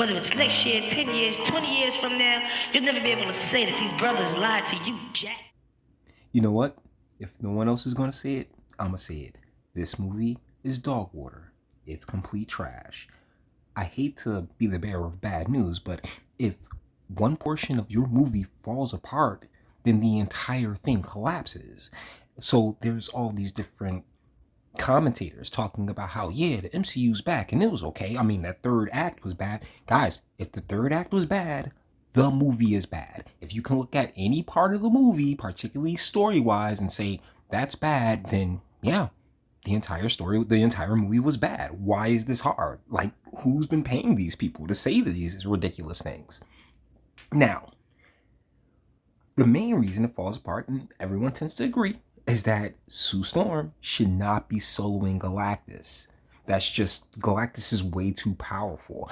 whether it's next year, 10 years, 20 years from now, you'll never be able to say that these brothers lied to you, Jack. You know what? If no one else is gonna say it, I'ma say it. This movie is dog water. It's complete trash. I hate to be the bearer of bad news, but if one portion of your movie falls apart, then the entire thing collapses. So there's all these different commentators talking about how, yeah, the MCU's back and it was okay. I mean, that third act was bad. Guys, if the third act was bad, the movie is bad. If you can look at any part of the movie, particularly story wise, and say that's bad, then yeah, the entire story, the entire movie was bad. Why is this hard? Like, who's been paying these people to say these ridiculous things? Now, the main reason it falls apart, and everyone tends to agree, is that Sue Storm should not be soloing Galactus. That's just, Galactus is way too powerful.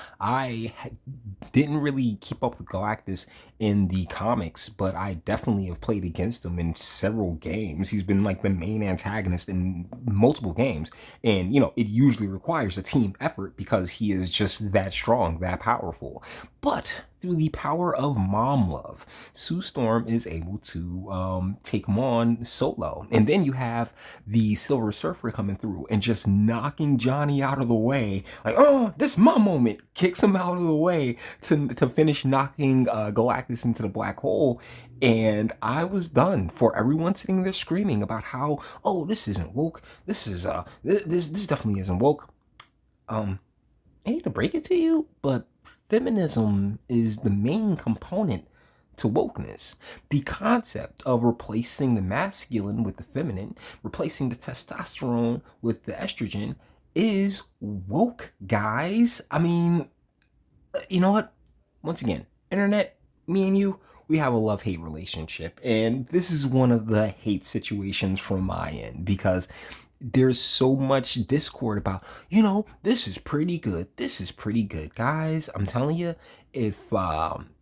Didn't really keep up with Galactus in the comics, but I definitely have played against him in several games. He's been like the main antagonist in multiple games. And, it usually requires a team effort because he is just that strong, that powerful. But through the power of mom love, Sue Storm is able to take him on solo. And then you have the Silver Surfer coming through and just knocking Johnny out of the way. Like, oh, this is my moment. Kicks him out of the way to finish knocking Galactus into the black hole. And I was done. For everyone sitting there screaming about how, oh, this isn't woke. This is this definitely isn't woke. I hate to break it to you, but feminism is the main component to wokeness. The concept of replacing the masculine with the feminine, replacing the testosterone with the estrogen, is woke, guys. I mean, you know what? Once again, internet, me and you, we have a love-hate relationship. And this is one of the hate situations from my end because there's so much discord about, this is pretty good. This is pretty good. Guys, I'm telling you, if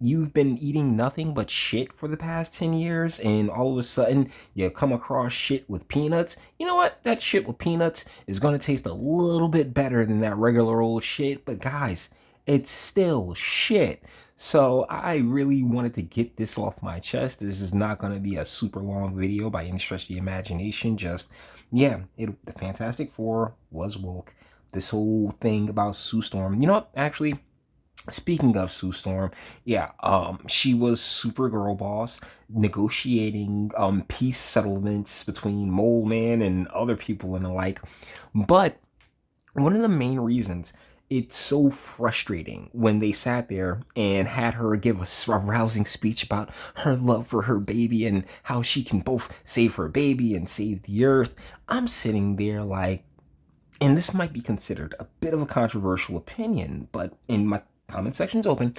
you've been eating nothing but shit for the past 10 years and all of a sudden you come across shit with peanuts, you know what? That shit with peanuts is going to taste a little bit better than that regular old shit. But guys, it's still shit. So I really wanted to get this off my chest. This is not going to be a super long video by any stretch of the imagination. Just, yeah, the Fantastic Four was woke. This whole thing about Sue Storm. You know what? Actually, speaking of Sue Storm, yeah, she was Supergirl boss negotiating peace settlements between Mole Man and other people and the like. But one of the main reasons it's so frustrating when they sat there and had her give a rousing speech about her love for her baby and how she can both save her baby and save the earth. I'm sitting there like, and this might be considered a bit of a controversial opinion, but in my comment section's open.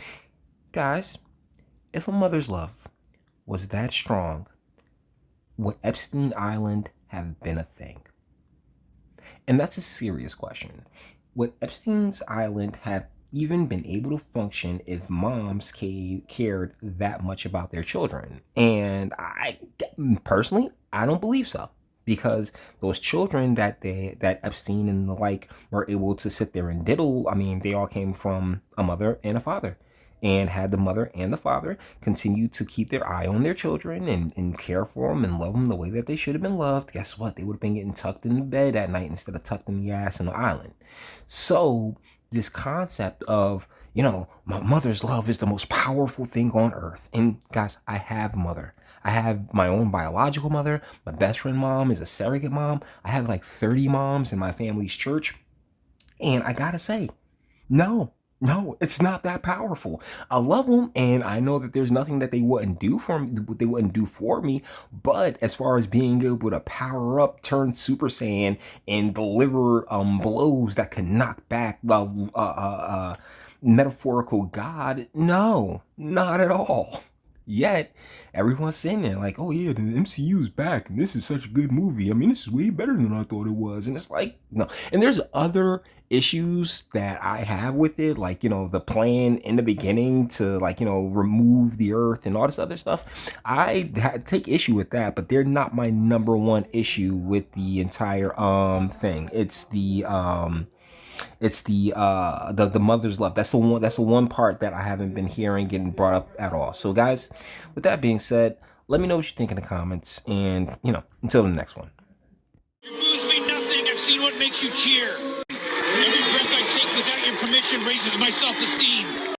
Guys, if a mother's love was that strong, would Epstein Island have been a thing? And that's a serious question. Would Epstein's Island have even been able to function if moms cared that much about their children? And I personally, I don't believe so. Because those children that Epstein and the like were able to sit there and diddle, I mean, they all came from a mother and a father. And had the mother and the father continue to keep their eye on their children and care for them and love them the way that they should have been loved, guess what? They would have been getting tucked in the bed at night instead of tucked in the ass in the island. So this concept of, my mother's love is the most powerful thing on earth. And guys, I have a mother. I have my own biological mother. My best friend mom is a surrogate mom. I have like 30 moms in my family's church. And I gotta say, no, it's not that powerful. I love them, and I know that there's nothing that they wouldn't do for me. They wouldn't do for me. But as far as being able to power up, turn Super Saiyan, and deliver blows that can knock back metaphorical God, no, not at all. Yet everyone's saying there like, oh yeah, the MCU's back and this is such a good movie. I mean, this is way better than I thought it was. And it's like, no. And there's other issues that I have with it, like, the plan in the beginning to remove the earth and all this other stuff. I take issue with that, but they're not my number one issue with the entire thing. It's the It's the mother's love. That's the one part that I haven't been hearing getting brought up at all. So guys, with that being said, let me know what you think in the comments, and until the next one. Your booze mean nothing. I've seen what makes you cheer. Every breath I take without your permission raises my self-esteem.